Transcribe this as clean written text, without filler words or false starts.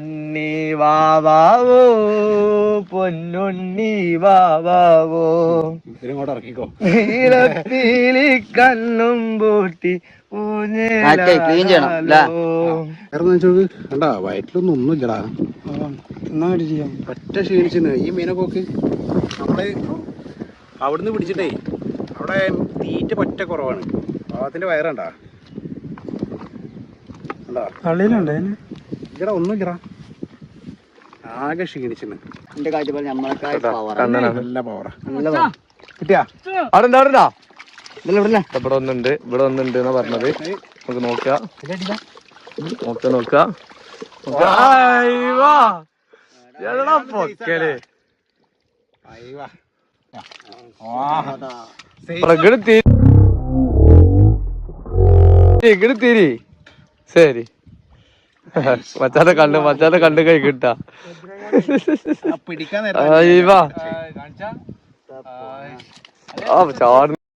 ഉണ്ണി വാവാവോ പൊന്നുണ്ണി വാവാവോ നീലപ്പീലി കണ്ണും പൂട്ടി കണ്ടാ വയറ്റിലൊന്നും ഒന്നുമില്ലടാ. ഒറ്റ ക്ഷീണിച്ചിന് ഈ മീനൊക്കെ നമ്മള് അവിടുന്ന് പിടിച്ചിട്ടേ അവിടെ തീറ്റ പറ്റ കുറവാണ്. പാവത്തിന്റെ വയറണ്ടാ ഇല്ലടാ ഒന്നുമില്ലടാ, ആകെ ക്ഷീണിച്ചിന്. എന്റെ കാഴ്ചപ്പാട് നമ്മളെ നല്ല പവറാ. കിട്ടിയാ അവിടെ ഇവിടെ ഒന്നുണ്ട് എന്നാ പറഞ്ഞത്. നമുക്ക് നോക്കാം പൊക്കല് തിരി ശരി. മച്ചാതെ കണ്ട് കൈ കിട്ടാ പിടിക്കാൻ ചാട്